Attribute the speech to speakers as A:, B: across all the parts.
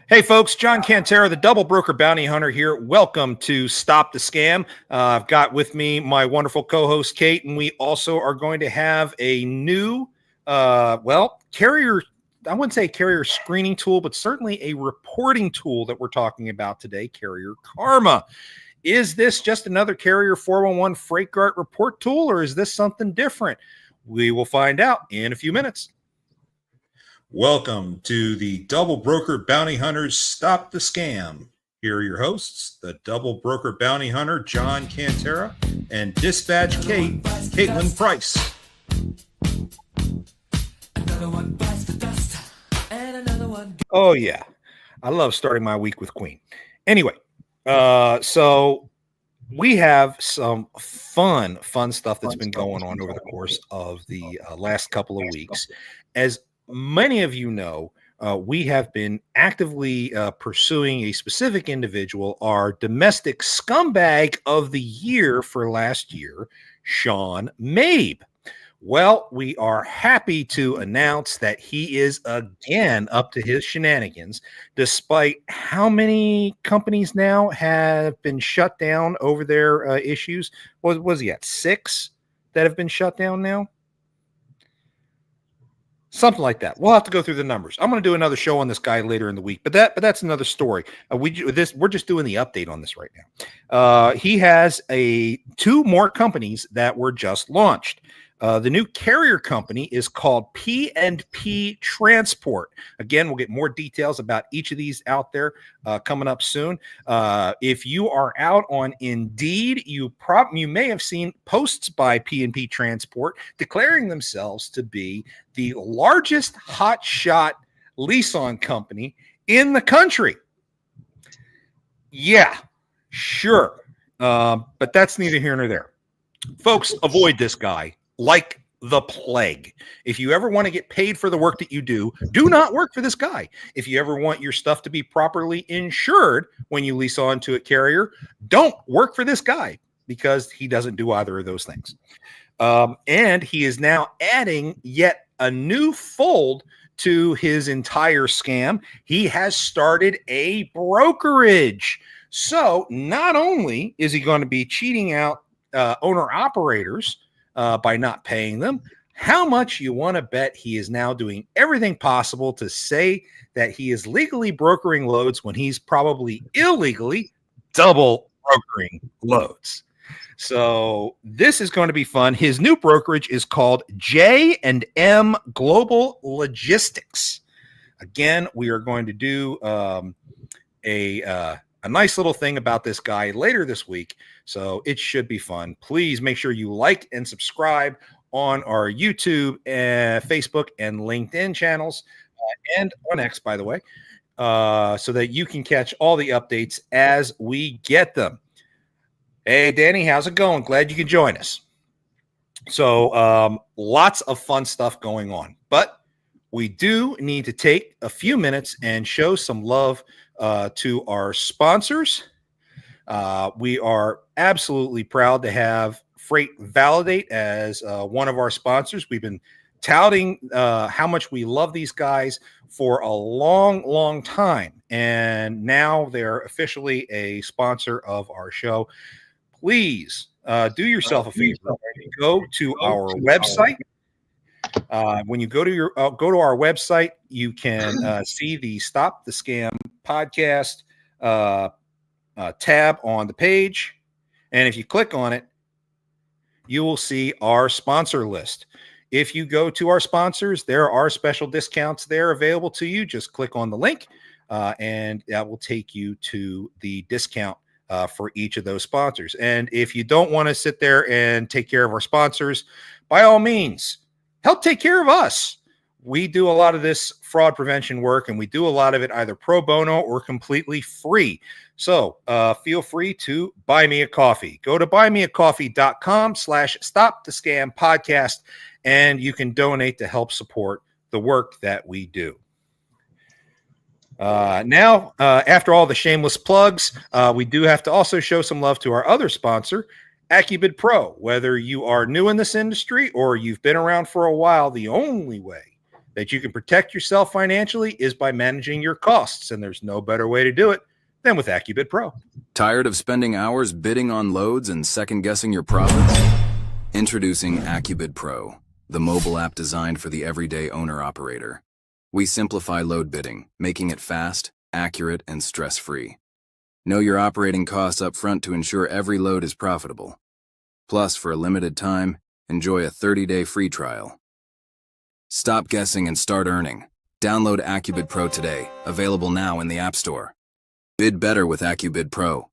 A: Hey folks, John Cantera, the Double Broker Bounty Hunter here. Welcome to Stop the Scam. I've got with me my wonderful co-host Kate, and we also are going to have a new, carrier. I wouldn't say carrier screening tool, but certainly a reporting tool that we're talking about today, Carrier Karma. Is this just another Carrier 411 Freight Guard report tool, or is this something different? We will find out in a few minutes. Welcome to the Double Broker Bounty Hunters Stop the Scam. Here are your hosts, the Double Broker Bounty Hunter, John Cantera, and Dispatch Kate, Caitlin Price. Oh, yeah. I love starting my week with Queen. Anyway, so we have some fun stuff that's been going on over the course of the last couple of weeks. As many of you know, we have been actively pursuing a specific individual, our domestic scumbag of the year for last year, Sean Mabe. Well, we are happy to announce that he is again up to his shenanigans, despite how many companies now have been shut down over their issues. What was he at? 6 that have been shut down now? Something like that. We'll have to go through the numbers. I'm going to do another show on this guy later in the week, but that's another story. We're just doing the update on this right now. He has 2 more companies that were just launched. The new carrier company is called P&P Transport. Again, we'll get more details about each of these out there coming up soon. If you are out on Indeed, you may have seen posts by P&P Transport declaring themselves to be the largest hotshot lease-on company in the country. Yeah, sure. But that's neither here nor there. Folks, avoid this guy like the plague. If you ever want to get paid for the work that you do not work for this guy. If you ever want your stuff to be properly insured when you lease on to a carrier, don't work for this guy, because he doesn't do either of those things. And he is now adding yet a new fold to his entire scam. He has started a brokerage. So not only is he going to be cheating out owner-operators by not paying them, how much you want to bet he is now doing everything possible to say that he is legally brokering loads when he's probably illegally double brokering loads. So this is going to be fun. His new brokerage is called J&M Global Logistics. Again, we are going to do a nice little thing about this guy later this week, so it should be fun. Please make sure you like and subscribe on our YouTube and Facebook and LinkedIn channels, and on X, by the way, so that you can catch all the updates as we get them. Hey, Danny, how's it going? Glad you could join us. So lots of fun stuff going on, but we do need to take a few minutes and show some love to our sponsors. We are absolutely proud to have Freight Validate as one of our sponsors. We've been touting how much we love these guys for a long time, and now they're officially a sponsor of our show. Please do yourself a favor. Go to our website. When you go to our website, you can see the Stop the Scam podcast tab on the page, and if you click on it, you will see our sponsor list. If you go to our sponsors, there are special discounts there available to you. Just click on the link, and that will take you to the discount for each of those sponsors. And if you don't want to sit there and take care of our sponsors, by all means, help take care of us. We do a lot of this fraud prevention work, and we do a lot of it either pro bono or completely free. So feel free to buy me a coffee. Go to buymeacoffee.com/stopthescampodcast, and you can donate to help support the work that we do. Now, after all the shameless plugs, we do have to also show some love to our other sponsor, AccuBid Pro. Whether you are new in this industry or you've been around for a while, the only way that you can protect yourself financially is by managing your costs, and there's no better way to do it than with AccuBid Pro.
B: Tired of spending hours bidding on loads and second-guessing your profits? Introducing AccuBid Pro, the mobile app designed for the everyday owner-operator. We simplify load bidding, making it fast, accurate, and stress-free. Know your operating costs up front to ensure every load is profitable. Plus, for a limited time, enjoy a 30-day free trial. Stop guessing and start earning. Download AccuBid Pro today, available now in the App Store. Bid better with AccuBid Pro.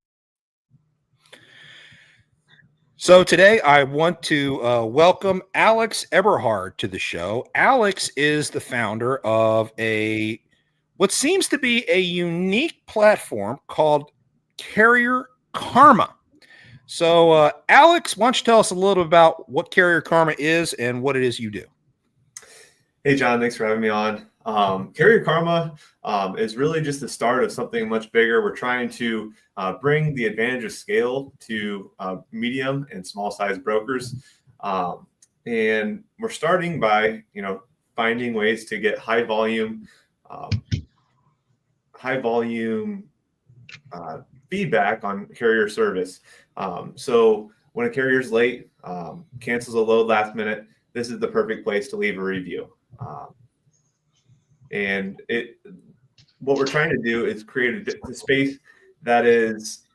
A: So today I want to welcome Alex Eberhard to the show. Alex is the founder of what seems to be a unique platform called Carrier Karma. So Alex, why don't you tell us a little about what Carrier Karma is and what it is you do?
C: Hey, John, thanks for having me on. Carrier Karma is really just the start of something much bigger. We're trying to bring the advantage of scale to medium and small size brokers. And we're starting by, finding ways to get high volume feedback on carrier service. So when a carrier's late, cancels a load last minute, this is the perfect place to leave a review. And what we're trying to do is create a space that is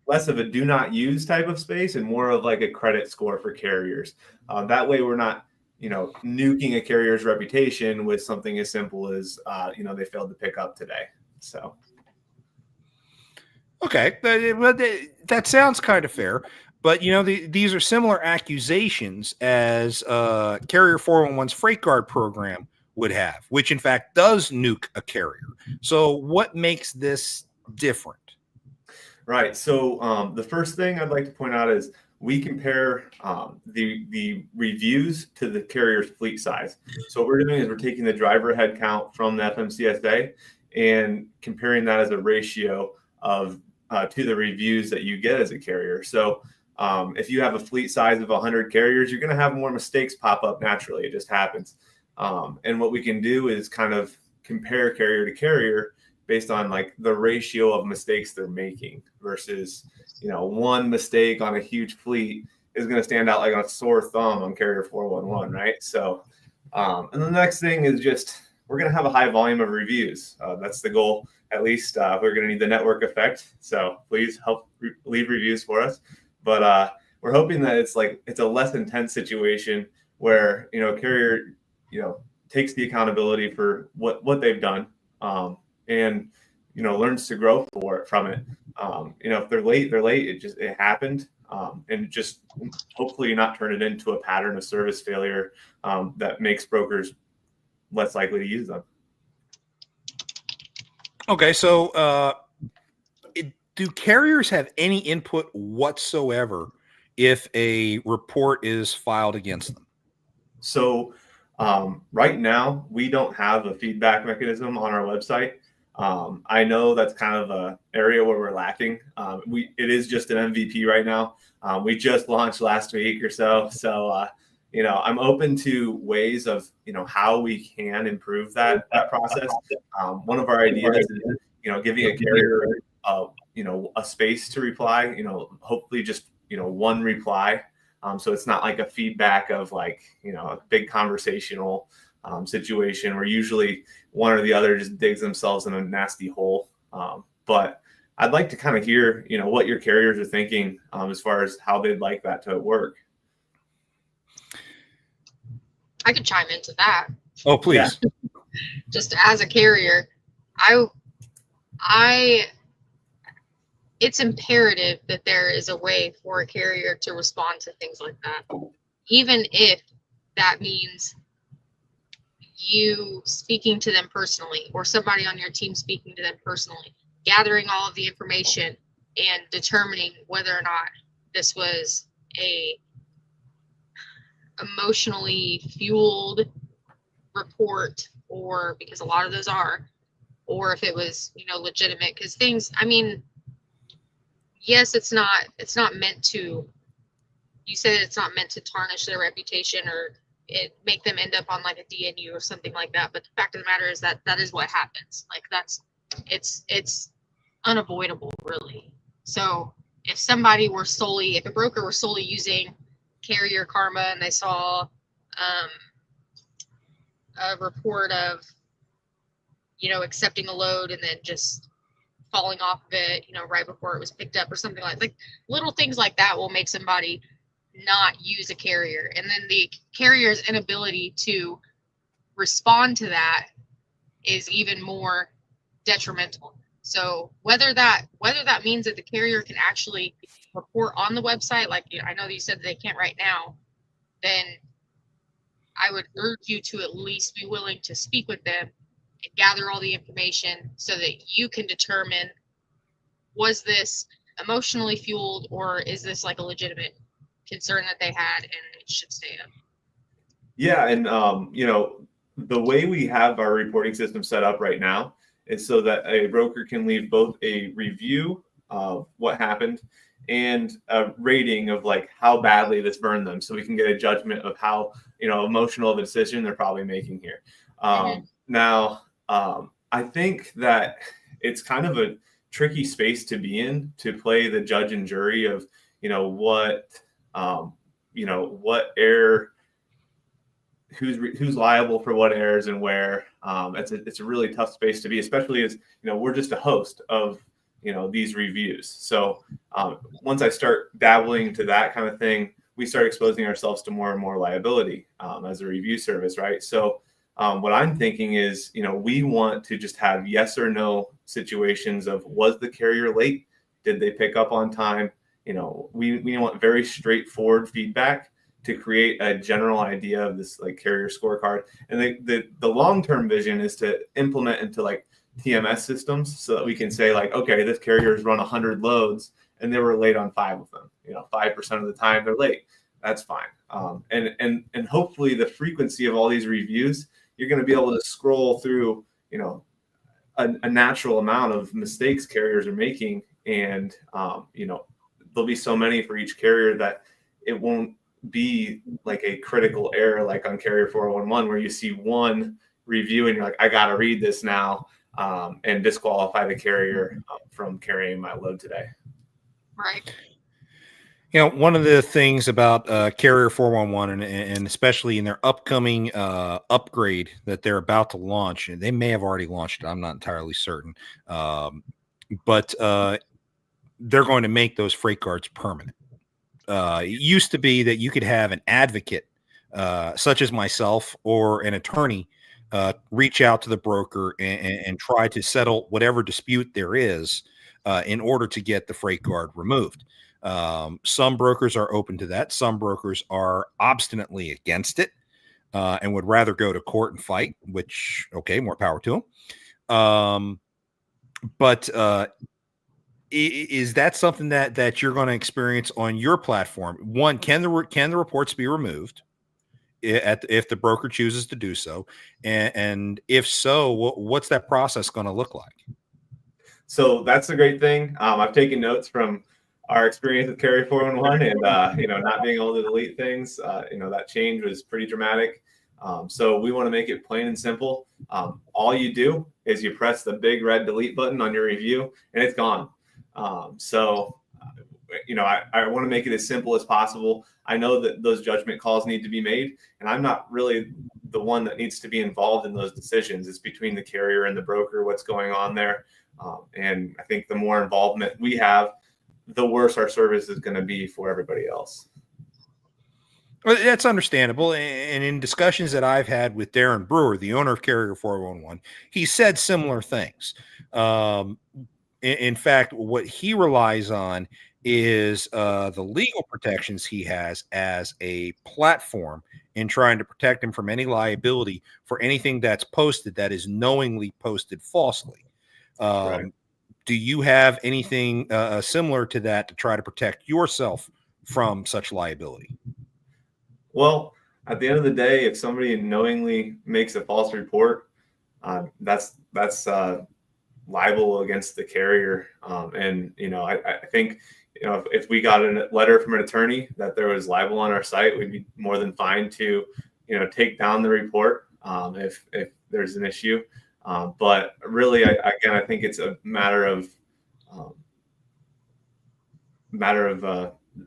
C: less of a do not use type of space and more of like a credit score for carriers. That way we're not, nuking a carrier's reputation with something as simple as, they failed to pick up today. So.
A: Okay, that sounds kind of fair. But, these are similar accusations as Carrier 411's Freight Guard program would have, which in fact does nuke a carrier. So what makes this different?
C: Right. So the first thing I'd like to point out is we compare the reviews to the carrier's fleet size. So what we're doing is we're taking the driver head count from the FMCSA and comparing that as a ratio of to the reviews that you get as a carrier. So if you have a fleet size of 100 carriers, you're going to have more mistakes pop up naturally. It just happens. And what we can do is kind of compare carrier to carrier based on like the ratio of mistakes they're making versus, one mistake on a huge fleet is going to stand out like a sore thumb on Carrier 411, right? So, and the next thing is just we're going to have a high volume of reviews. That's the goal. At least we're going to need the network effect. So please help leave reviews for us. But we're hoping that it's a less intense situation where, carrier, takes the accountability for what they've done and, learns to grow from it. If they're late, they're late. It happened. And just hopefully not turn it into a pattern of service failure that makes brokers less likely to use them.
A: Okay, so do carriers have any input whatsoever if a report is filed against them?
C: So right now, we don't have a feedback mechanism on our website. I know that's kind of an area where we're lacking. It is just an MVP right now. We just launched last week or so. So, I'm open to ways of, how we can improve that process. One of our ideas is, giving a carrier, a space to reply, hopefully just, one reply. So it's not like a feedback of like, a big conversational situation where usually one or the other just digs themselves in a nasty hole. But I'd like to kind of hear, what your carriers are thinking as far as how they'd like that to work.
D: I could chime into that.
A: Oh, please.
D: Yeah. Just as a carrier, it's imperative that there is a way for a carrier to respond to things like that, even if that means you speaking to them personally or somebody on your team speaking to them personally, gathering all of the information and determining whether or not this was a emotionally fueled report, or because a lot of those are, or if it was, legitimate. Because things, yes, it's not meant to, you said it's not meant to tarnish their reputation or make them end up on like a DNU or something like that. But the fact of the matter is that is what happens. Like it's unavoidable, really. So if a broker were solely using Carrier Karma and they saw a report of, accepting a load and then just falling off of it, right before it was picked up or something like little things like that will make somebody not use a carrier. And then the carrier's inability to respond to that is even more detrimental. So whether that means that the carrier can actually report on the website, like I know that you said that they can't right now, then I would urge you to at least be willing to speak with them and gather all the information so that you can determine, was this emotionally fueled or is this like a legitimate concern that they had and it should stay up?
C: Yeah, and the way we have our reporting system set up right now is so that a broker can leave both a review of what happened and a rating of like how badly this burned them, so we can get a judgment of how emotional of a decision they're probably making here. Now, I think that it's kind of a tricky space to be in, to play the judge and jury of what error, who's liable for what errors and where. It's a really tough space to be, especially as we're just a host of these reviews. So once I start dabbling to that kind of thing, we start exposing ourselves to more and more liability as a review service, right? So what I'm thinking is, we want to just have yes or no situations of, was the carrier late? Did they pick up on time? We want very straightforward feedback to create a general idea of this like carrier scorecard. And the long-term vision is to implement into like TMS systems so that we can say like, okay, this carrier's run 100 loads and they were late on 5 of them. 5% of the time they're late. That's fine. And hopefully the frequency of all these reviews, you're going to be able to scroll through, a natural amount of mistakes carriers are making. And, there'll be so many for each carrier that it won't be like a critical error, like on Carrier 411, where you see one review and you're like, I got to read this now, and disqualify the carrier from carrying my load today.
D: Right.
A: One of the things about Carrier 411, and especially in their upcoming upgrade that they're about to launch, and they may have already launched it, I'm not entirely certain, but they're going to make those freight guards permanent. It used to be that you could have an advocate, such as myself or an attorney, reach out to the broker and try to settle whatever dispute there is in order to get the freight guard removed. Some brokers are open to that. Some brokers are obstinately against it and would rather go to court and fight, which, okay, more power to them. But is that something that you're going to experience on your platform? One, can the reports be removed if the broker chooses to do so? And if so, what's that process going to look like?
C: So that's a great thing. I've taken notes from our experience with Carrier 411 and, not being able to delete things. That change was pretty dramatic. So we want to make it plain and simple. All you do is you press the big red delete button on your review and it's gone. I want to make it as simple as possible. I know that those judgment calls need to be made, and I'm not really the one that needs to be involved in those decisions. It's between the carrier and the broker, what's going on there. And I think the more involvement we have, the worse our service is going to be for everybody else.
A: Well, that's understandable. And in discussions that I've had with Darren Brewer, the owner of Carrier 411, he said similar things. In fact, what he relies on is the legal protections he has as a platform in trying to protect him from any liability for anything that's posted that is knowingly posted falsely.
C: Right.
A: Do you have anything similar to that to try to protect yourself from such liability?
C: Well, at the end of the day, if somebody knowingly makes a false report, that's liable against the carrier. I think, if we got a letter from an attorney that there was libel on our site, we'd be more than fine to, take down the report if there's an issue. But really, I think it's a matter of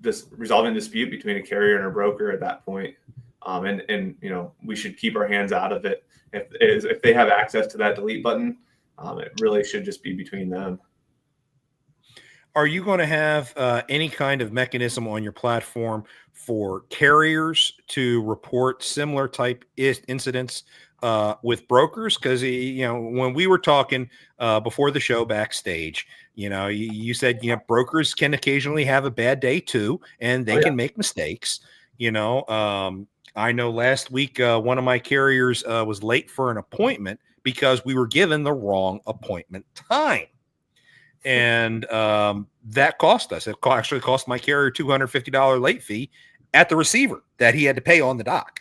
C: this resolving dispute between a carrier and a broker at that point. And we should keep our hands out of it. If they have access to that delete button, it really should just be between them.
A: Are you going to have any kind of mechanism on your platform for carriers to report similar type incidents with brokers? Because when we were talking before the show backstage, you said brokers can occasionally have a bad day too, and they can make mistakes. I know last week one of my carriers was late for an appointment because we were given the wrong appointment time. And that cost us. It actually cost my carrier $250 late fee at the receiver that he had to pay on the dock.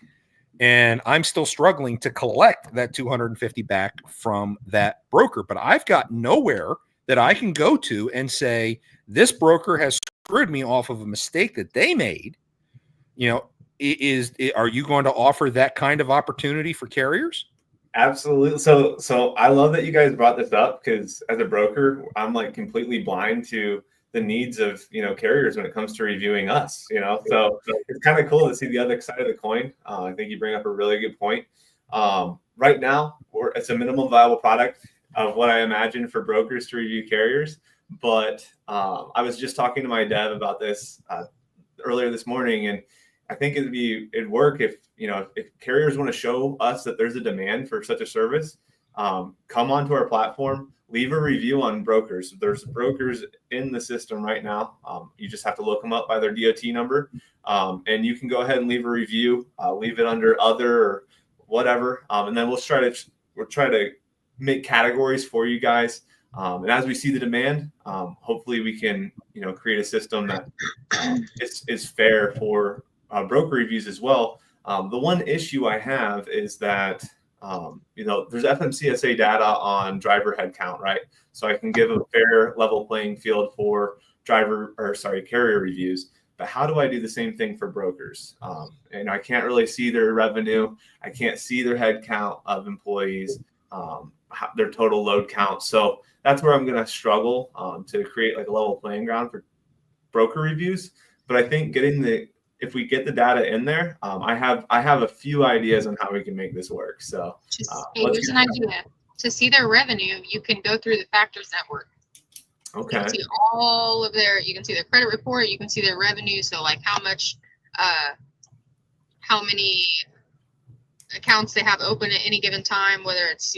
A: And I'm still struggling to collect that $250 back from that broker. But I've got nowhere that I can go to and say, this broker has screwed me off of a mistake that they made. Are you going to offer that kind of opportunity for carriers?
C: Absolutely. So I love that you guys brought this up, because as a broker, I'm like completely blind to the needs of, carriers when it comes to reviewing us, so it's kind of cool to see the other side of the coin. I think you bring up a really good point. Right now, it's a minimum viable product of what I imagine for brokers to review carriers. But I was just talking to my dev about this earlier this morning, and I think it'd work if carriers want to show us that there's a demand for such a service, come onto our platform, leave a review on brokers. There's brokers in the system right now. You just have to look them up by their DOT number, and you can go ahead and leave a review, leave it under other or whatever, and then we'll try to make categories for you guys. And as we see the demand, hopefully we can create a system that is fair for broker reviews as well. The one issue I have is that, there's FMCSA data on driver headcount, right? So I can give a fair level playing field for carrier reviews. But how do I do the same thing for brokers? And I can't really see their revenue. I can't see their headcount of employees, their total load count. So that's where I'm going to struggle to create like a level playing ground for broker reviews. But I think if we get the data in there, I have a few ideas on how we can make this work. So
D: here's an idea. To see their revenue, you can go through the Factors Network.
C: Okay.
D: You can see you can see their credit report, you can see their revenue. So like how many accounts they have open at any given time, whether it's,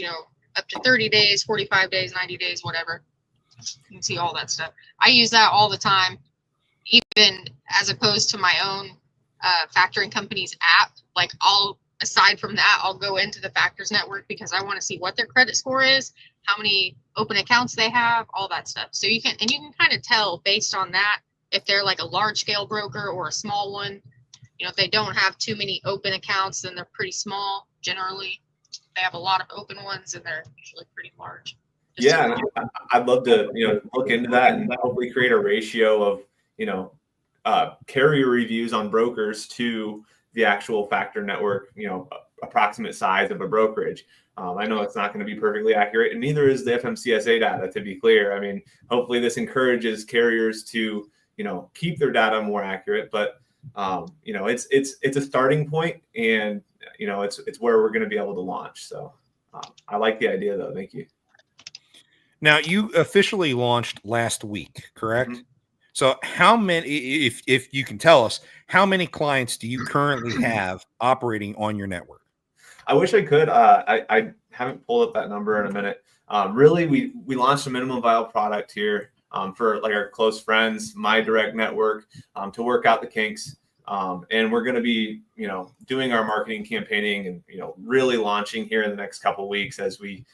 D: up to 30 days, 45 days, 90 days, whatever. You can see all that stuff. I use that all the time, even as opposed to my own factoring company's app. Like aside from that, I'll go into the Factors Network because I want to see what their credit score is, how many open accounts they have, all that stuff. So you can kind of tell based on that if they're like a large scale broker or a small one. If they don't have too many open accounts, then they're pretty small generally. They have a lot of open ones and they're usually pretty large.
C: Yeah, and I'd love to look into that and hopefully create a ratio of carrier reviews on brokers to the actual Factor Network, approximate size of a brokerage. I know it's not going to be perfectly accurate, and neither is the FMCSA data, to be clear. I mean, hopefully this encourages carriers to, keep their data more accurate, but it's a starting point, and it's where we're going to be able to launch. So I like the idea, though. Thank you.
A: Now, you officially launched last week, correct? Mm-hmm. So how many, if you can tell us, how many clients do you currently have operating on your network?
C: I wish I could. I haven't pulled up that number in a minute. Really, we launched a minimum viable product here for like our close friends, my direct network, to work out the kinks. And we're going to be, doing our marketing campaigning and, really launching here in the next couple of weeks as we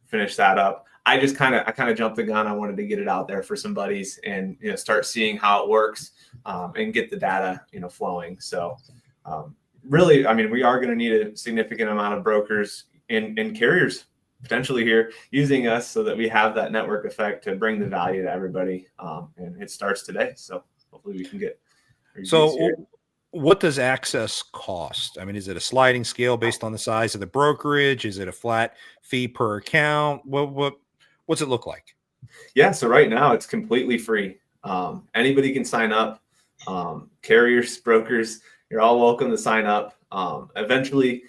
C: finish that up. I kind of jumped the gun. I wanted to get it out there for some buddies and, start seeing how it works and get the data, flowing. So really, I mean, we are going to need a significant amount of brokers and carriers potentially here using us so that we have that network effect to bring the value to everybody. And it starts today. So hopefully we can get.
A: So What does access cost? I mean, is it a sliding scale based on the size of the brokerage? Is it a flat fee per account? What's it look like?
C: Yeah, so right now it's completely free. Anybody can sign up. Carriers, brokers, you're all welcome to sign up. Eventually,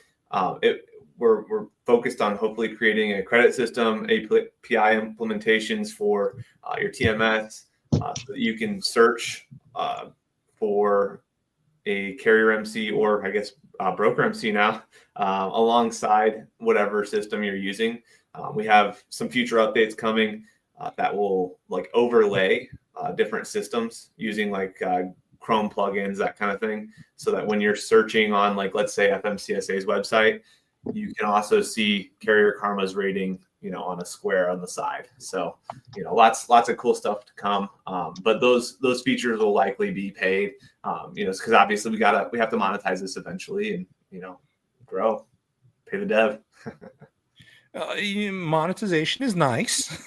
C: we're focused on hopefully creating a credit system, API implementations for your TMS, so that you can search for a carrier MC, or I guess broker MC now, alongside whatever system you're using. We have some future updates coming that will like overlay different systems using like Chrome plugins, that kind of thing, so that when you're searching on, like, let's say FMCSA's website, you can also see Carrier Karma's rating, on a square on the side. So, lots of cool stuff to come. But those features will likely be paid, because obviously we have to monetize this eventually and, grow, pay the dev.
A: Monetization is nice.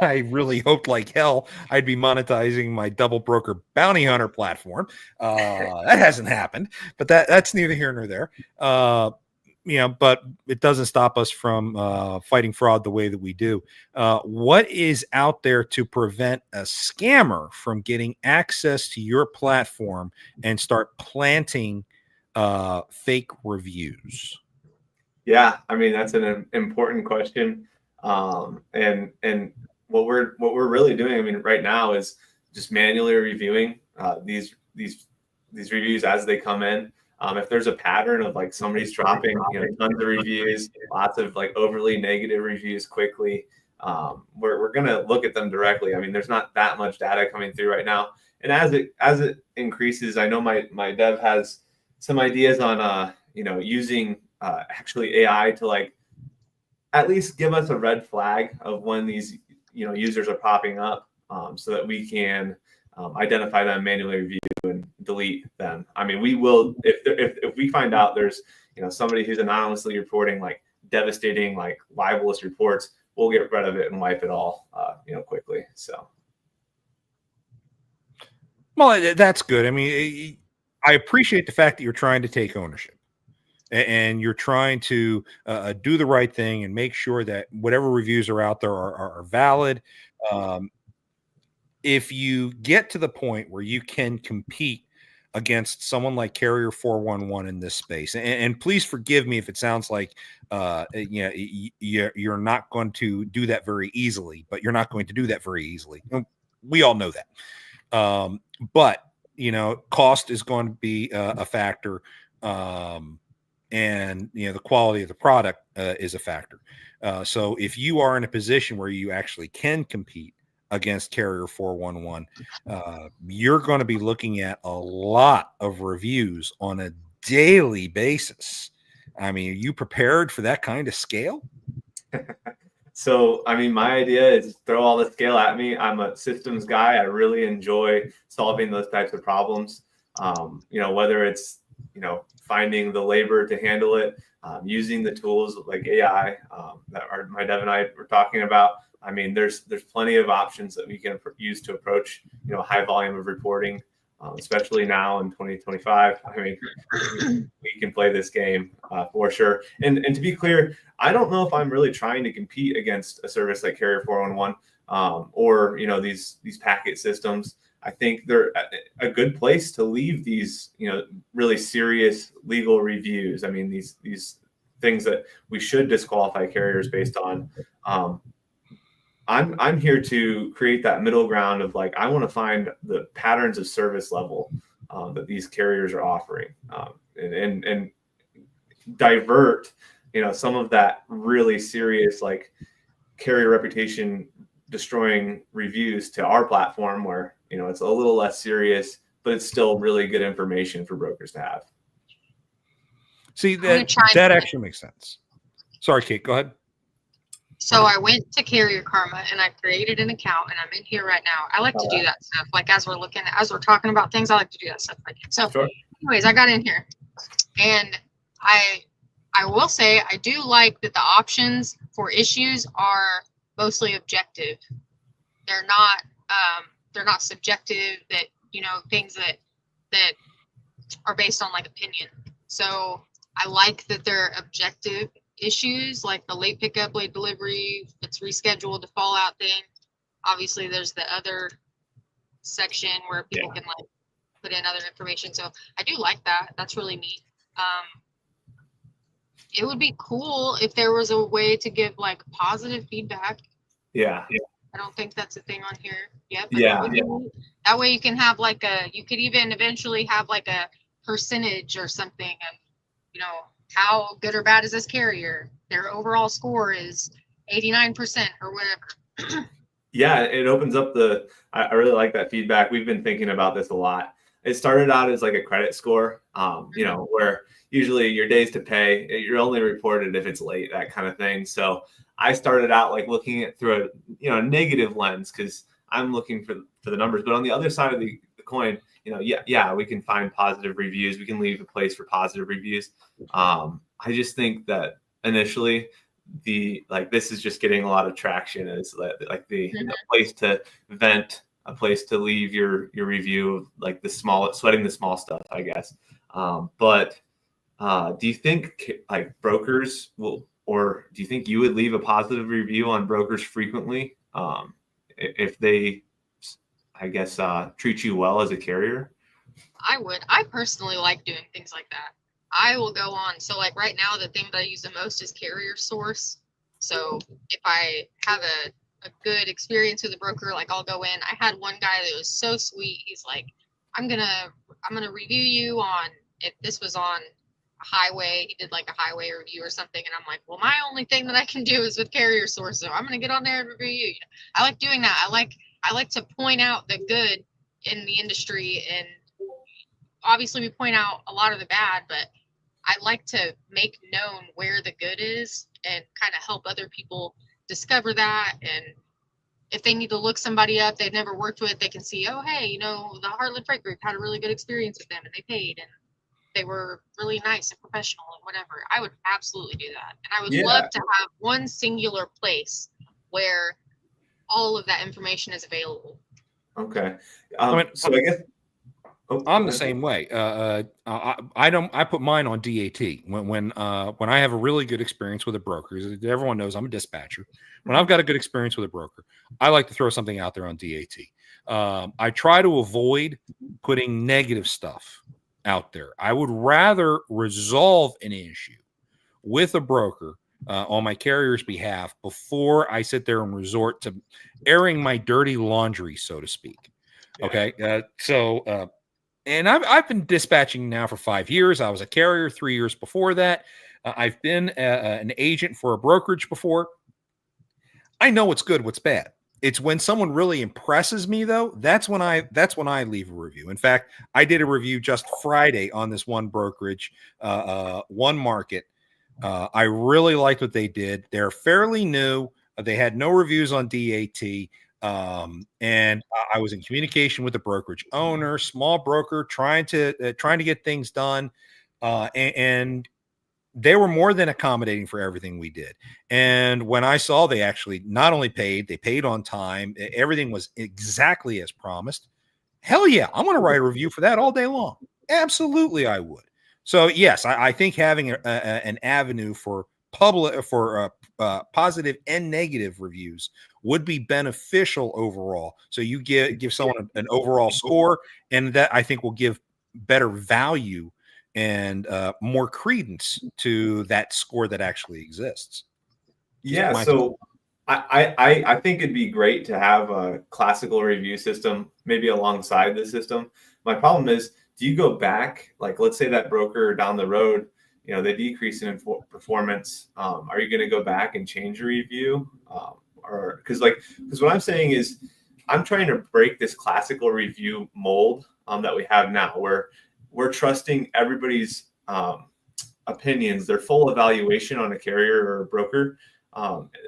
A: I really hoped like hell I'd be monetizing my double broker bounty hunter platform. That hasn't happened, but that's neither here nor there. But it doesn't stop us from fighting fraud the way that we do. What is out there to prevent a scammer from getting access to your platform and start planting fake reviews?
C: Yeah, I mean, that's an important question. And what we're really doing, I mean, right now is just manually reviewing these reviews as they come in. If there's a pattern of like somebody's dropping, tons of reviews, lots of like overly negative reviews quickly, we're gonna look at them directly. I mean, there's not that much data coming through right now, and as it increases, I know my dev has some ideas on using actually AI to like at least give us a red flag of when these users are popping up, so that we can identify them, manually review and delete them. I mean, we will, if we find out there's somebody who's anonymously reporting like devastating, like libelous reports, we'll get rid of it and wipe it all quickly. So
A: well, that's good. I mean, I appreciate the fact that you're trying to take ownership and you're trying to do the right thing and make sure that whatever reviews are out there are valid. If you get to the point where you can compete against someone like Carrier 411 in this space, and please forgive me if it sounds like you're not going to do that very easily, but you're not going to do that very easily. We all know that. But cost is going to be a factor, and the quality of the product is a factor. So if you are in a position where you actually can compete against Carrier 411, you're going to be looking at a lot of reviews on a daily basis. I mean, are you prepared for that kind of scale?
C: So, I mean, my idea is throw all the scale at me. I'm a systems guy. I really enjoy solving those types of problems. Whether it's, finding the labor to handle it, using the tools like AI that my dev and I were talking about. I mean, there's plenty of options that we can use to approach, a high volume of reporting, especially now in 2025. I mean, we can play this game for sure. And to be clear, I don't know if I'm really trying to compete against a service like Carrier 411 or these packet systems. I think they're a good place to leave these really serious legal reviews. I mean, these things that we should disqualify carriers based on. I'm here to create that middle ground of like, I want to find the patterns of service level that these carriers are offering, and divert, some of that really serious, like carrier reputation destroying reviews to our platform where, it's a little less serious, but it's still really good information for brokers to have.
A: See, that actually makes sense. Sorry, Kate, go ahead.
D: So I went to Carrier Karma and I created an account and I'm in here right now. I like to do that stuff. Like as we're talking about things, I like to do that stuff. So anyways, I got in here and I will say I do like that the options for issues are mostly objective. They're not subjective, that things that are based on like opinion. So I like that they're objective issues, like the late pickup, late delivery, if it's rescheduled, the fallout thing. Obviously, there's the other section where people can like put in other information. So I do like that. That's really neat. It would be cool if there was a way to give like positive feedback.
C: Yeah.
D: I don't think that's a thing on here yet.
C: Yeah.
D: That way you can have like you could even eventually have like a percentage or something of, you know, how good or bad is this carrier? Their overall score is 89% or whatever.
C: Yeah, it opens up I really like that feedback. We've been thinking about this a lot. It started out as like a credit score, you know, where usually your days to pay, you're only reported if it's late, that kind of thing. So I started out like looking at through a negative lens because I'm looking for the numbers. But on the other side of the coin, you know, we can find positive reviews. We can leave a place for positive reviews. I just think that initially this is just getting a lot of traction as like the place to vent, a place to leave your review of like sweating the small stuff, I guess. But do you think like brokers will, or do you think you would leave a positive review on brokers frequently if they, I guess, treat you well as a carrier?
D: I would. I personally like doing things like that. I will go on. So like right now, the thing that I use the most is Carrier Source. So if I have a good experience with a broker, like I'll go in. I had one guy that was so sweet. He's like, I'm gonna review you on if this was on a highway. He did like a highway review or something, and I'm like, well, my only thing that I can do is with Carrier Source, so I'm gonna get on there and review you. I like doing that. I like to point out the good in the industry, and obviously we point out a lot of the bad, but I like to make known where the good is and kind of help other people discover that. And if they need to look somebody up they've never worked with, they can see, oh, hey, you know, the Heartland Freight Group had a really good experience with them and they paid and they were really nice and professional and whatever. I would absolutely do that. And I would love to have one singular place where all of that information is available.
C: Okay.
A: So I guess I'm the same way. I put mine on DAT when I have a really good experience with a broker. Everyone knows I'm a dispatcher. When I've got a good experience with a broker, I like to throw something out there on DAT. I try to avoid putting negative stuff out there. I would rather resolve an issue with a broker on my carrier's behalf before I sit there and resort to airing my dirty laundry, so to speak. Okay. And I've been dispatching now for 5 years. I was a carrier 3 years before that. I've been an agent for a brokerage before. I know what's good, what's bad. It's when someone really impresses me, though. That's when I leave a review. In fact, I did a review just Friday on this one brokerage, one market. I really liked what they did. They're fairly new. They had no reviews on DAT. And I was in communication with the brokerage owner, small broker, trying to get things done. And they were more than accommodating for everything we did. And when I saw they actually not only paid, they paid on time, everything was exactly as promised. Hell yeah, I'm going to write a review for that all day long. Absolutely, I would. So yes, I think having an avenue for positive and negative reviews would be beneficial overall. So you give someone an overall score, and that I think will give better value and more credence to that score that actually exists.
C: Yeah. So I think it'd be great to have a classical review system, maybe alongside the system. My problem is, do you go back, like, let's say that broker down the road, you know, they decrease in performance. Are you going to go back and change your review? Or because what I'm saying is I'm trying to break this classical review mold that we have now, where we're trusting everybody's opinions, their full evaluation on a carrier or a broker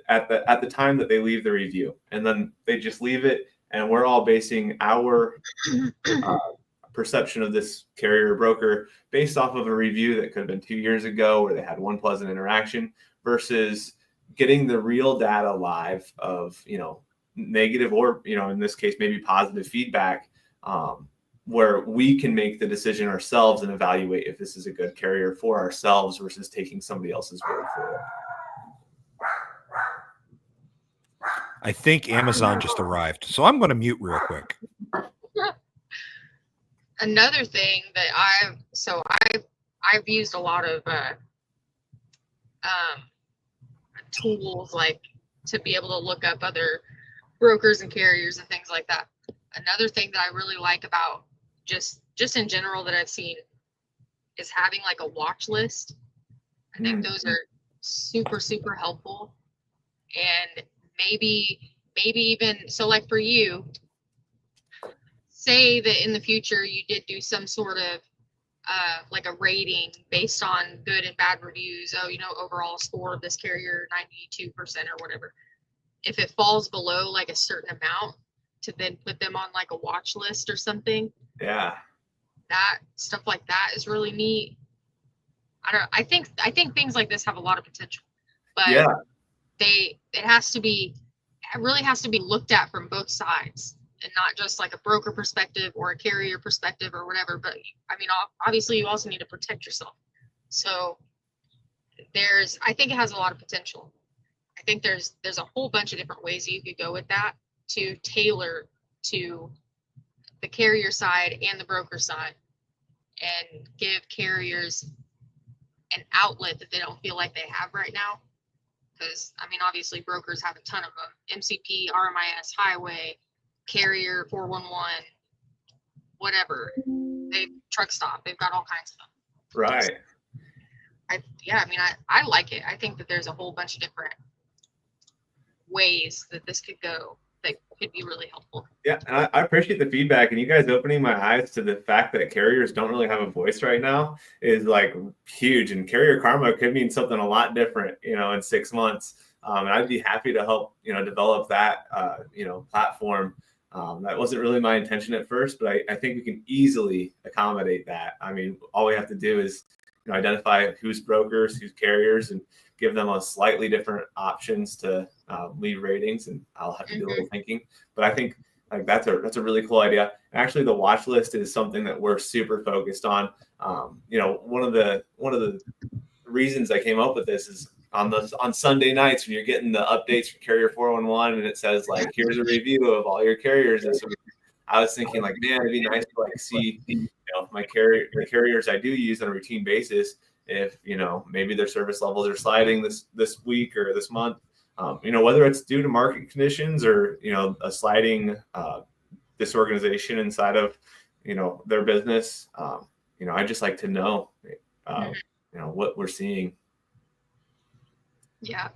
C: at the time that they leave the review, and then they just leave it, and we're all basing our perception of this carrier or broker based off of a review that could have been 2 years ago where they had one pleasant interaction, versus getting the real data live of, you know, negative or, you know, in this case, maybe positive feedback where we can make the decision ourselves and evaluate if this is a good carrier for ourselves versus taking somebody else's word for it.
A: I think Amazon just arrived, so I'm going to mute real quick.
D: Another thing that I've used a lot of tools like to be able to look up other brokers and carriers and things like that. Another thing that I really like about just in general that I've seen is having like a watch list. I think those are super, super helpful. And maybe even, so like for you, say that in the future you did do some sort of like a rating based on good and bad reviews. Oh, overall score of this carrier 92% or whatever. If it falls below like a certain amount, to then put them on like a watch list or something.
C: Yeah.
D: That stuff like that is really neat. I think things like this have a lot of potential, but
C: Yeah.
D: it really has to be looked at from both sides and not just like a broker perspective or a carrier perspective or whatever. But I mean, obviously you also need to protect yourself. So I think it has a lot of potential. I think there's a whole bunch of different ways you could go with that to tailor to the carrier side and the broker side and give carriers an outlet that they don't feel like they have right now. Because, I mean, obviously brokers have a ton of them. MCP, RMIS, Highway, Carrier, 411, whatever. Truck stop, they've got all kinds of them.
C: Right.
D: I like it. I think that there's a whole bunch of different ways that this could go that could be really helpful.
C: Yeah, and I appreciate the feedback and you guys opening my eyes to the fact that carriers don't really have a voice right now is like huge. And carrier karma could mean something a lot different, in 6 months. And I'd be happy to help, develop that, platform. That wasn't really my intention at first, but I think we can easily accommodate that. I mean, all we have to do is identify who's brokers, who's carriers, and give them a slightly different options to leave ratings, and I'll have to do a little thinking. But I think like that's a really cool idea. Actually, the watch list is something that we're super focused on. One of the reasons I came up with this is on Sunday nights when you're getting the updates from Carrier 411 and it says like here's a review of all your carriers. And so I was thinking like, man, it'd be nice to like see the carriers I do use on a routine basis. If maybe their service levels are sliding this week or this month, whether it's due to market conditions or a sliding disorganization inside of their business, I just like to know what we're seeing.
D: Yeah,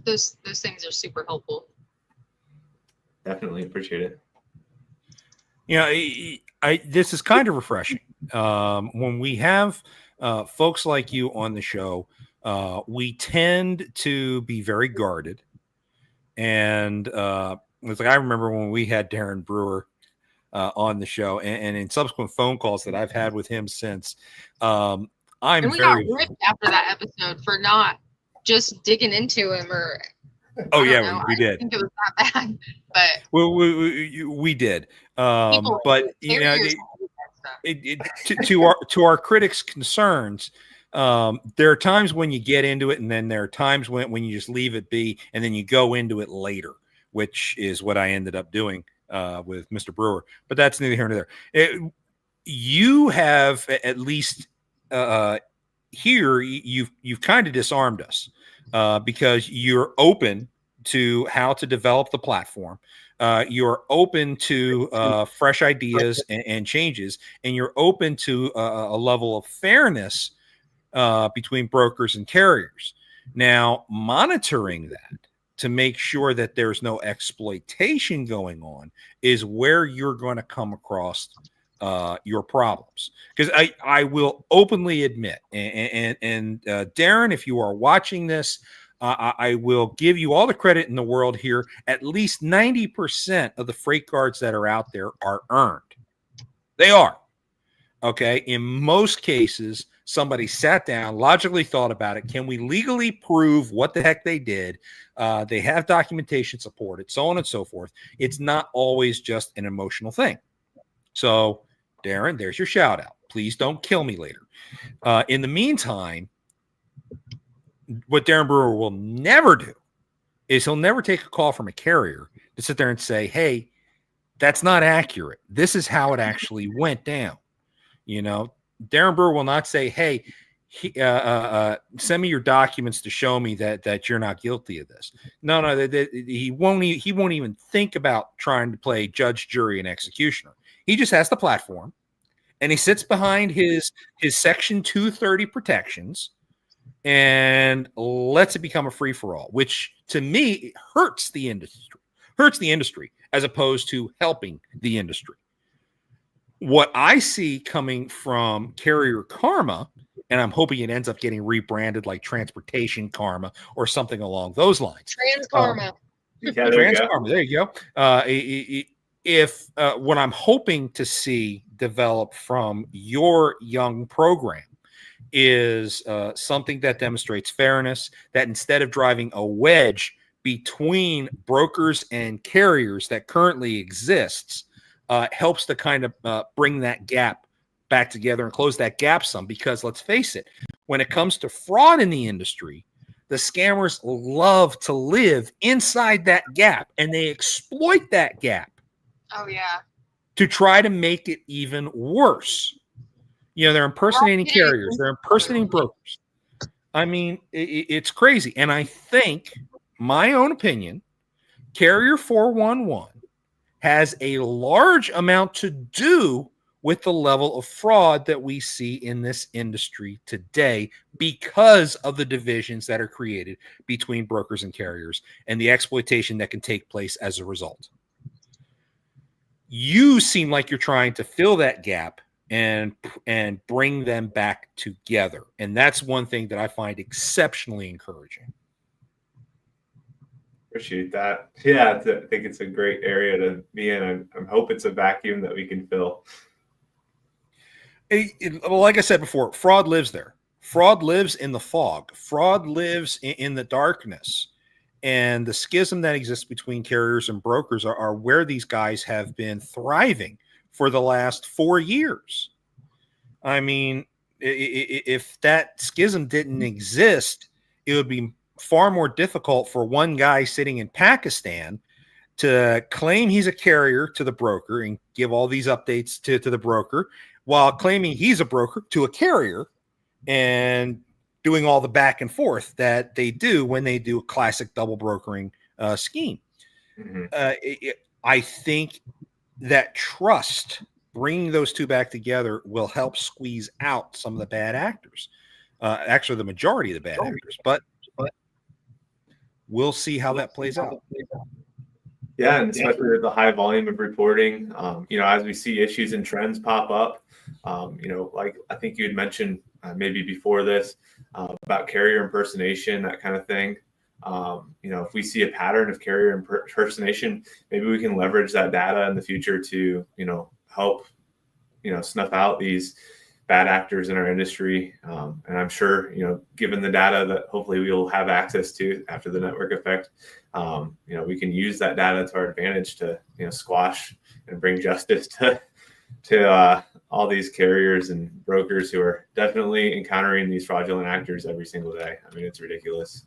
D: those things are super helpful.
C: Definitely appreciate it.
A: This is kind of refreshing when we have folks like you on the show. We tend to be very guarded, and it's like I remember when we had Darren Brewer on the show, and in subsequent phone calls that I've had with him since. And
D: we got ripped after that episode for not just digging into him, or
A: we did.
D: I think it was that bad, but
A: we did. But to our critics' concerns, there are times when you get into it, and then there are times when you just leave it be, and then you go into it later, which is what I ended up doing with Mr. Brewer. But that's neither here nor there. You have at least here you've kind of disarmed us because you're open to how to develop the platform. You're open to fresh ideas and changes, and you're open to a level of fairness between brokers and carriers. Now, monitoring that to make sure that there's no exploitation going on is where you're going to come across your problems. Because I will openly admit, and Darren, if you are watching this, I will give you all the credit in the world here. At least 90% of the freight guards that are out there are earned. They are. Okay. In most cases, somebody sat down, logically thought about it. Can we legally prove what the heck they did? They have documentation supported, so on and so forth. It's not always just an emotional thing. So, Darren, there's your shout out. Please don't kill me later. In the meantime, what Darren Brewer will never do is he'll never take a call from a carrier to sit there and say, hey, that's not accurate. This is how it actually went down. You know, Darren Brewer will not say, hey, send me your documents to show me that you're not guilty of this. No, he won't even think about trying to play judge, jury, and executioner. He just has the platform, and he sits behind his Section 230 protections and lets it become a free-for-all, which to me hurts the industry as opposed to helping the industry. What I see coming from Carrier Karma, and I'm hoping it ends up getting rebranded like Transportation Karma or something along those lines.
D: Trans Karma.
C: There
A: you go. If what I'm hoping to see develop from your young program is something that demonstrates fairness, that instead of driving a wedge between brokers and carriers that currently exists, helps to kind of bring that gap back together and close that gap some. Because let's face it, when it comes to fraud in the industry, the scammers love to live inside that gap, and they exploit that gap.
D: Oh, yeah.
A: To try to make it even worse. You know, they're impersonating carriers. They're impersonating brokers. I mean, it's crazy. And I think, my own opinion, Carrier 411 has a large amount to do with the level of fraud that we see in this industry today because of the divisions that are created between brokers and carriers and the exploitation that can take place as a result. You seem like you're trying to fill that gap and bring them back together. And that's one thing that I find exceptionally encouraging.
C: Appreciate that. Yeah, I think it's a great area to be in. I hope it's a vacuum that we can fill.
A: Well, like I said before, fraud lives there. Fraud lives in the fog. Fraud lives in the darkness. And the schism that exists between carriers and brokers are where these guys have been thriving for the last 4 years. I mean, if that schism didn't exist, it would be far more difficult for one guy sitting in Pakistan to claim he's a carrier to the broker and give all these updates to the broker while claiming he's a broker to a carrier and doing all the back and forth that they do when they do a classic double brokering scheme. Mm-hmm. I think that trust, bringing those two back together, will help squeeze out some of the bad actors. Actually, the majority of the bad actors, but we'll see how that plays out.
C: Yeah, and especially with the high volume of reporting, as we see issues and trends pop up, like I think you had mentioned maybe before this about carrier impersonation, that kind of thing. If we see a pattern of carrier impersonation, maybe we can leverage that data in the future to, help, snuff out these bad actors in our industry. And I'm sure, given the data that hopefully we'll have access to after the network effect, we can use that data to our advantage to, squash and bring justice to all these carriers and brokers who are definitely encountering these fraudulent actors every single day. I mean, it's ridiculous.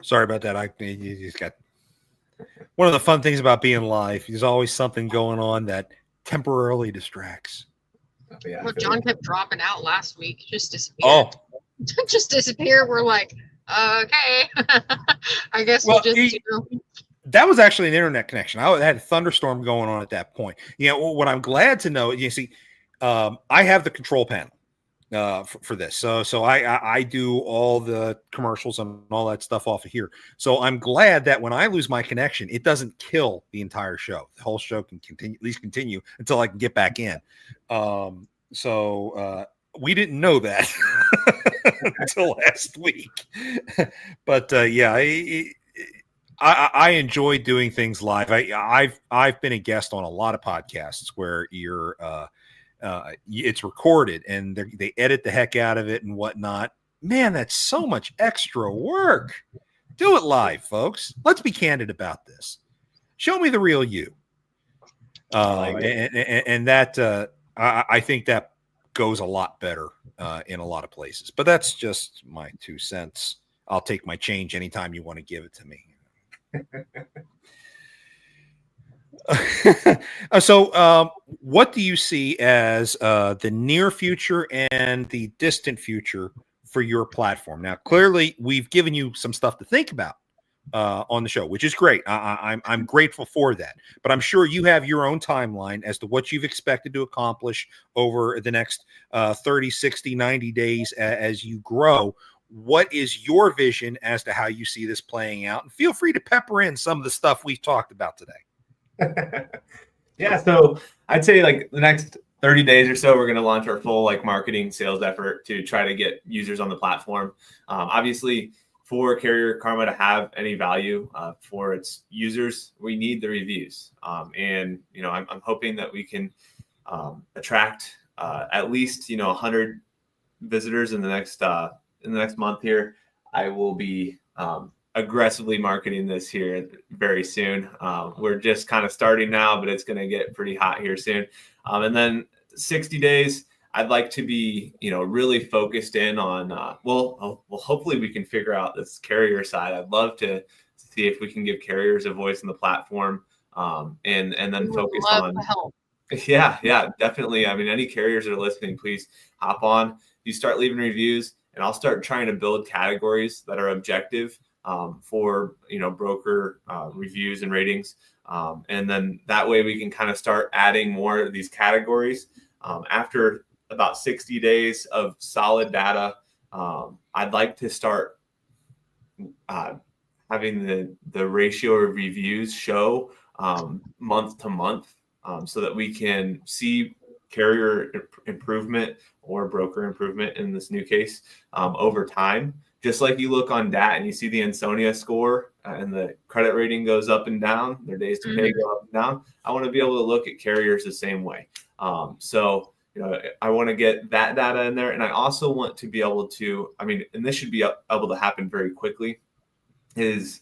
A: Sorry about that. You just got one of the fun things about being live. There's always something going on that temporarily distracts.
C: Oh, yeah,
D: well, John kept dropping out last week. Just disappeared.
A: Oh,
D: just disappear. We're like, okay. I guess we'll just.
A: That was actually an internet connection. I had a thunderstorm going on at that point. What I'm glad to know, you see, I have the control panel for this. So I do all the commercials and all that stuff off of here. So I'm glad that when I lose my connection, it doesn't kill the entire show. The whole show can continue until I can get back in. So we didn't know that until last week. But yeah, I enjoy doing things live. I've been a guest on a lot of podcasts where you're it's recorded and they edit the heck out of it and whatnot. Man, that's so much extra work. Do it live, folks. Let's be candid about this. Show me the real you. And that I think that goes a lot better in a lot of places. But that's just my 2 cents. I'll take my change anytime you want to give it to me. So, what do you see as the near future and the distant future for your platform? Now, clearly, we've given you some stuff to think about on the show, which is great. I'm grateful for that. But I'm sure you have your own timeline as to what you've expected to accomplish over the next 30, 60, 90 days as you grow. What is your vision as to how you see this playing out? And feel free to pepper in some of the stuff we've talked about today.
C: Yeah, so I'd say like the next 30 days or so, we're going to launch our full like marketing sales effort to try to get users on the platform. Obviously, for Carrier Karma to have any value for its users, we need the reviews. And I'm hoping that we can attract at least 100 visitors in the next month here. I will be aggressively marketing this here very soon. We're just kind of starting now, but it's going to get pretty hot here soon. And then 60 days, I'd like to be, really focused in on, well, hopefully we can figure out this carrier side. I'd love to see if we can give carriers a voice in the platform, and then focus on. Yeah, definitely. I mean, any carriers that are listening, please hop on. You start leaving reviews, and I'll start trying to build categories that are objective for broker reviews and ratings, and then that way we can kind of start adding more of these categories. After about 60 days of solid data, I'd like to start having the ratio of reviews show month to month, so that we can see carrier improvement or broker improvement in this new case over time. Just like you look on DAT and you see the Ansonia score and the credit rating goes up and down, their days to pay go up and down. I want to be able to look at carriers the same way. So I want to get that data in there. And I also want to be able to, and this should be able to happen very quickly, is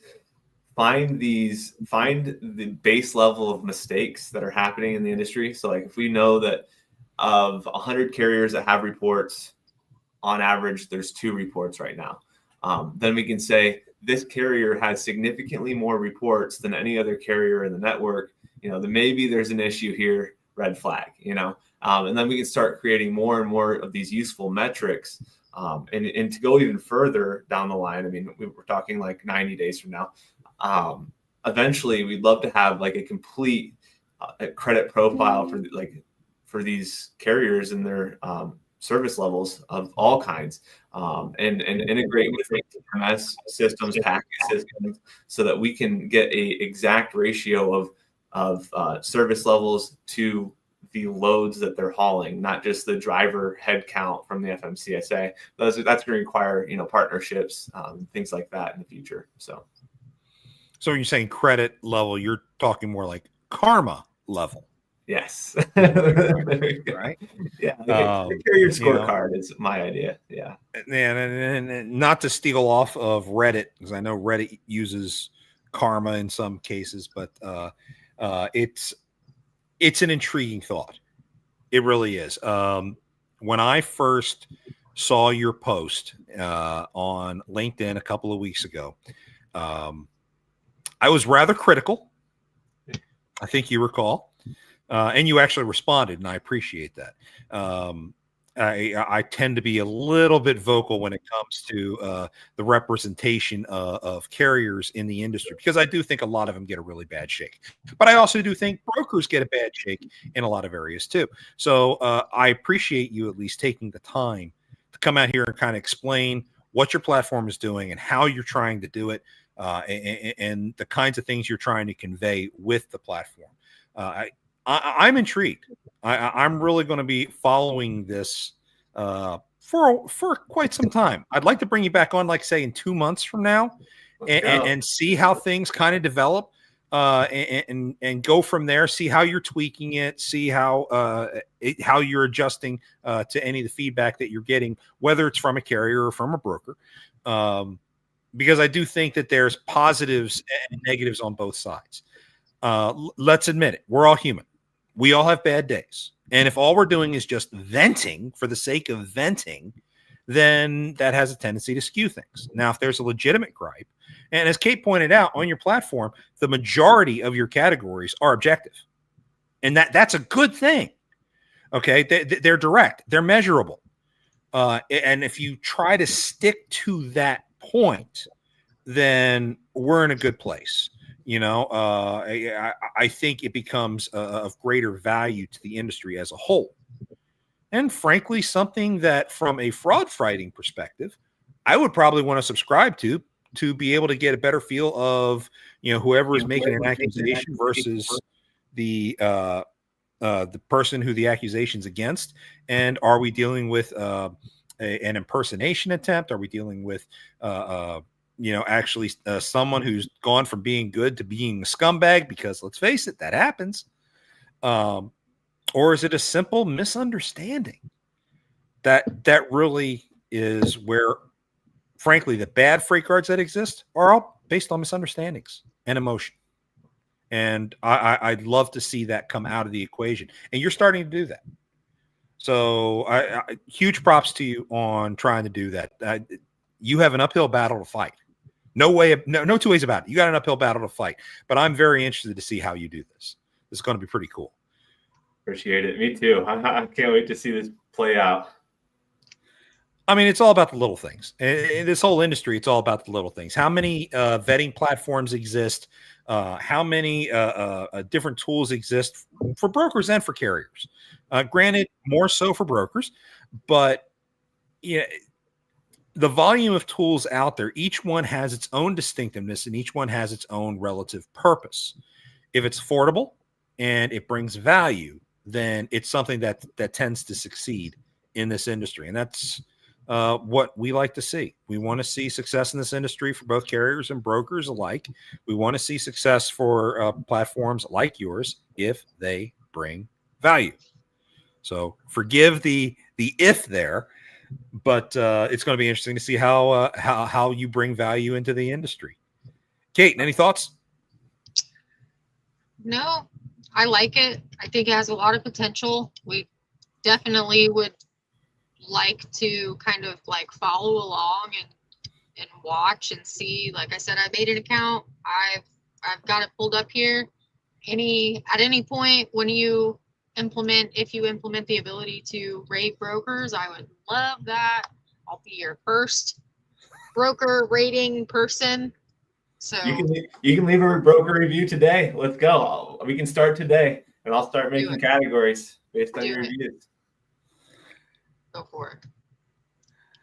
C: find the base level of mistakes that are happening in the industry. So like if we know that of 100 carriers that have reports, on average, there's 2 reports right now. Then we can say this carrier has significantly more reports than any other carrier in the network. Then maybe there's an issue here, red flag, and then we can start creating more and more of these useful metrics. And to go even further down the line, we're talking like 90 days from now. Eventually, we'd love to have like a complete credit profile for these carriers and their service levels of all kinds, and integrate with TMS systems, packet systems, so that we can get a exact ratio of service levels to the loads that they're hauling, not just the driver head count from the FMCSA. That's going to require partnerships, things like that in the future. So
A: when you're saying credit level, you're talking more like Karma level.
C: Yes.
A: Right.
C: Yeah. The carrier scorecard is my idea. Yeah.
A: And not to steal off of Reddit, because I know Reddit uses Karma in some cases, but it's an intriguing thought. It really is. When I first saw your post on LinkedIn a couple of weeks ago, I was rather critical. I think you recall. And you actually responded, and I appreciate that. I tend to be a little bit vocal when it comes to the representation of carriers in the industry, because I do think a lot of them get a really bad shake. But I also do think brokers get a bad shake in a lot of areas too. So I appreciate you at least taking the time to come out here and kind of explain what your platform is doing and how you're trying to do it, and the kinds of things you're trying to convey with the platform. I'm intrigued. I'm really going to be following this for quite some time. I'd like to bring you back on, like say in 2 months from now, and see how things kind of develop, and go from there. See how you're tweaking it. See how you're adjusting to any of the feedback that you're getting, whether it's from a carrier or from a broker. Because I do think that there's positives and negatives on both sides. let's admit it. We're all human. We all have bad days. And if all we're doing is just venting for the sake of venting, then that has a tendency to skew things. Now, if there's a legitimate gripe, and as Kate pointed out on your platform, the majority of your categories are objective. And that's a good thing. Okay. They're direct, they're measurable. And if you try to stick to that point, then we're in a good place. I think it becomes of greater value to the industry as a whole. And frankly, something that from a fraud fighting perspective, I would probably want to subscribe to be able to get a better feel of, whoever is making an accusation versus the person who the accusation's against. And are we dealing with an impersonation attempt? Are we dealing with, actually someone who's gone from being good to being a scumbag? Because let's face it, that happens. Or is it a simple misunderstanding? That really is where, frankly, the bad freight cards that exist are all based on misunderstandings and emotion. And I'd love to see that come out of the equation. And you're starting to do that. So huge props to you on trying to do that. You have an uphill battle to fight. No two ways about it. You got an uphill battle to fight. But I'm very interested to see how you do this. This is going to be pretty cool.
C: Appreciate it. Me too. I can't wait to see this play out.
A: I mean, it's all about the little things. In this whole industry, it's all about the little things. How many vetting platforms exist? How many different tools exist for brokers and for carriers? Granted, more so for brokers, but the volume of tools out there, each one has its own distinctiveness and each one has its own relative purpose. If it's affordable and it brings value, then it's something that tends to succeed in this industry. And that's what we like to see. We want to see success in this industry for both carriers and brokers alike. We want to see success for platforms like yours if they bring value. So forgive the if there, but it's going to be interesting to see how you bring value into the industry. Kate, any thoughts?
D: No, I like it. I think it has a lot of potential. We definitely would like to kind of like follow along and watch and see. Like I said, I made an account. I've got it pulled up here. At any point when if you implement the ability to rate brokers, I would love that. I'll be your first broker rating person. So
C: you can leave a broker review today. Let's go. We can start today, and I'll start making categories based on your reviews.
D: Go for it.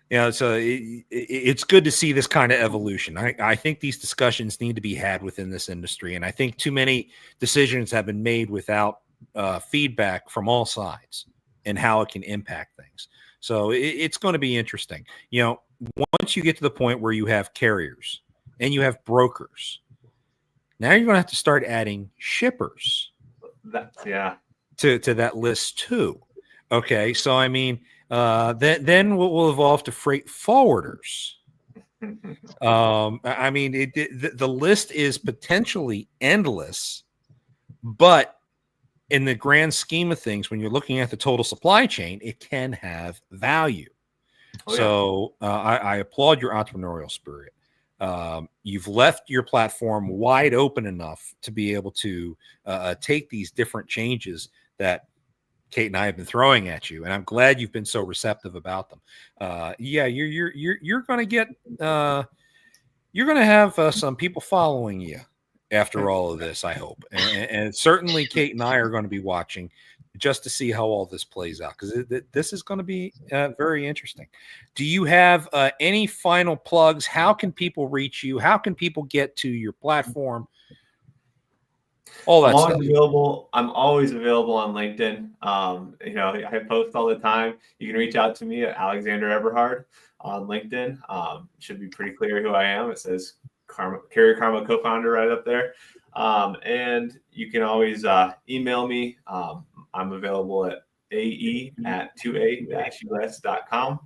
A: Yeah, so it's good to see this kind of evolution. I think these discussions need to be had within this industry, and I think too many decisions have been made without feedback from all sides and how it can impact things. So it's going to be interesting. Once you get to the point where you have carriers and you have brokers, now you're going to have to start adding shippers. To that list too. Okay, so I mean, then we'll evolve to freight forwarders. I mean, the list is potentially endless, but in the grand scheme of things, when you're looking at the total supply chain, it can have value. So I applaud your entrepreneurial spirit. You've left your platform wide open enough to be able to take these different changes that Kate and I have been throwing at you, and I'm glad you've been so receptive about them. You're going to get you're going to have some people following you after all of this, I hope, and certainly Kate and I are going to be watching just to see how all this plays out, because this is going to be very interesting. Do you have any final plugs? How can people reach you? How can people get to your platform? All that stuff.
C: I'm always available on LinkedIn. I post all the time. You can reach out to me at Alexander Eberhard on LinkedIn. Should be pretty clear who I am. It says Carrier Karma co-founder right up there. And you can always email me. I'm available at ae@2a-us.com.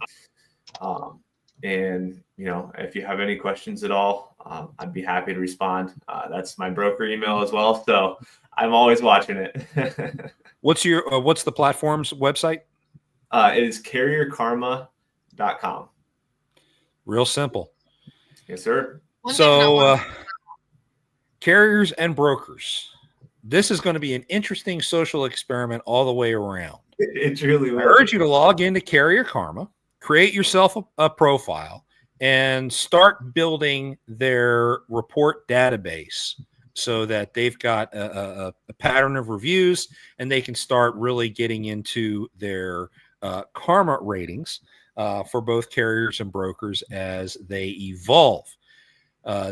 C: And if you have any questions at all, I'd be happy to respond. That's my broker email as well. So I'm always watching it.
A: What's the platform's website?
C: It is carrierkarma.com.
A: Real simple.
C: Yes, sir.
A: So carriers and brokers, this is going to be an interesting social experiment all the way around.
C: It truly will.
A: I urge you to log into Carrier Karma, create yourself a profile, and start building their report database so that they've got a pattern of reviews and they can start really getting into their karma ratings for both carriers and brokers as they evolve.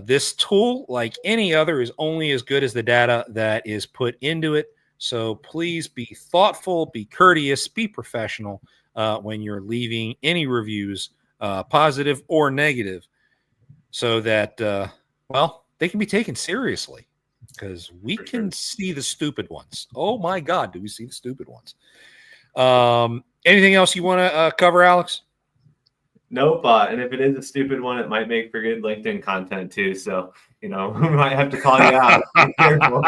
A: This tool, like any other, is only as good as the data that is put into it. So please be thoughtful, be courteous, be professional when you're leaving any reviews, positive or negative, so that, they can be taken seriously, because we can see the stupid ones. Oh my God, do we see the stupid ones? Anything else you want to cover, Alex?
C: Nope. And if it is a stupid one, it might make for good LinkedIn content too. So, we might have to call you out. Be careful.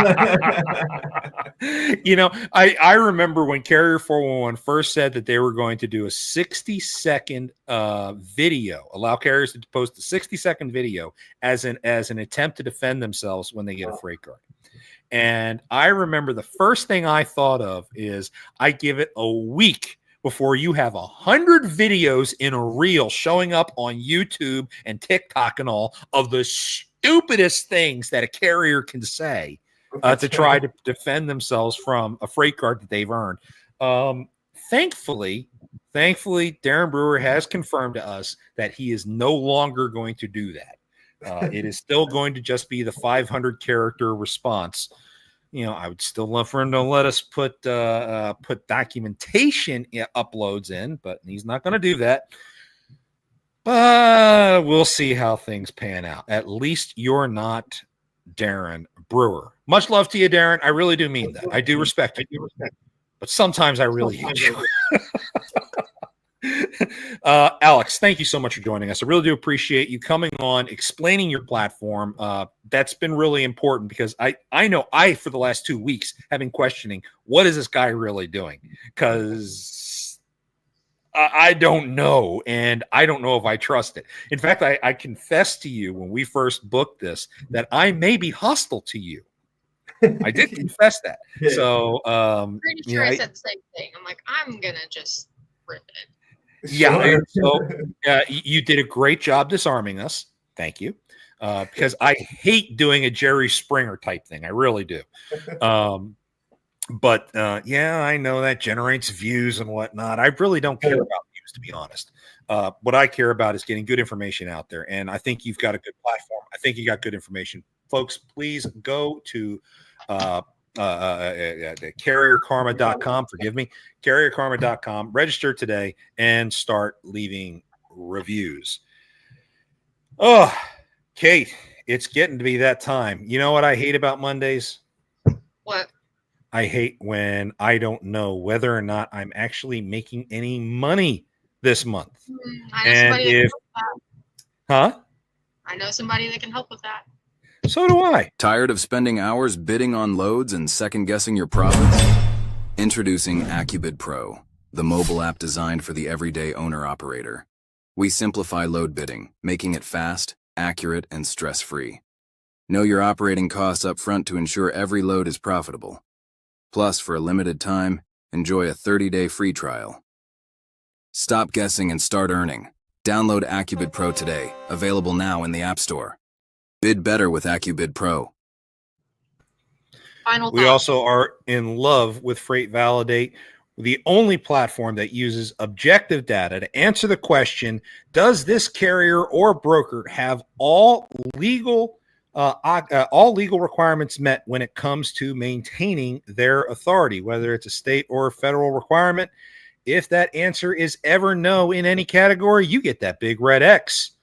A: I remember when Carrier 411 first said that they were going to do a 60-second video, allow carriers to post a 60-second video as an attempt to defend themselves when they get a freight card. And I remember the first thing I thought of is I give it a week before you have 100 videos in a reel showing up on YouTube and TikTok and all of the stupidest things that a carrier can say to try to defend themselves from a freight card that they've earned. Thankfully, Darren Brewer has confirmed to us that he is no longer going to do that. It is still going to just be the 500 character response. I would still love for him to let us put documentation uploads in, but he's not going to do that. But we'll see how things pan out. At least you're not Darren Brewer. Much love to you, Darren. I really do mean that. I do respect you. But sometimes I really hate you. Alex, thank you so much for joining us. I really do appreciate you coming on, explaining your platform. That's been really important, because I know for the last 2 weeks have been questioning, what is this guy really doing? Because I don't know, and I don't know if I trust it. In fact, I confessed to you when we first booked this that I may be hostile to you. I did confess that. So
D: pretty sure I said the same thing. I'm like, I'm gonna just rip it.
A: Yeah, so you did a great job disarming us. Thank you. Because I hate doing a Jerry Springer type thing. I really do. But I know that generates views and whatnot. I really don't care about views, to be honest. What I care about is getting good information out there. And I think you've got a good platform. I think you got good information. Folks, please go to carrierkarma.com, carrierkarma.com, register today and start leaving reviews. Oh, Kate, it's getting to be that time. You know what I hate about Mondays?
D: What?
A: I hate when I don't know whether or not I'm actually making any money this month. I
D: know somebody that can help with that.
A: So do I.
B: Tired of spending hours bidding on loads and second-guessing your profits? Introducing AccuBid Pro, the mobile app designed for the everyday owner-operator. We simplify load bidding, making it fast, accurate, and stress-free. Know your operating costs up front to ensure every load is profitable. Plus, for a limited time, enjoy a 30-day free trial. Stop guessing and start earning. Download AccuBid Pro today, available now in the App Store. Bid better with AccuBid Pro.
D: Final
A: we also are in love with Freight Validate, the only platform that uses objective data to answer the question, does this carrier or broker have all legal requirements met when it comes to maintaining their authority, whether it's a state or a federal requirement? If that answer is ever no in any category, you get that big red X.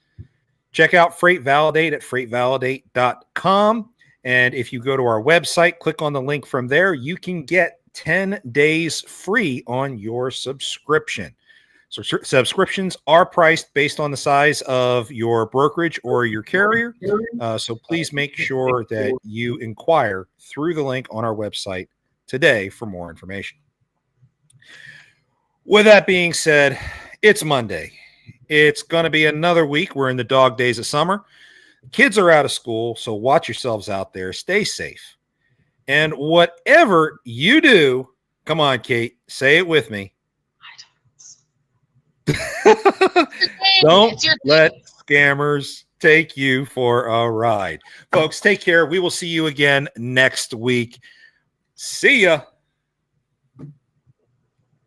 A: Check out Freight Validate at freightvalidate.com. And if you go to our website, click on the link from there, you can get 10 days free on your subscription. So subscriptions are priced based on the size of your brokerage or your carrier. So please make sure that you inquire through the link on our website today for more information. With that being said, it's Monday. It's going to be another week. We're in the dog days of summer. Kids are out of school, so watch yourselves out there. Stay safe. And whatever you do, come on, Kate, say it with me. Don't let scammers take you for a ride. Folks, take care. We will see you again next week. See ya.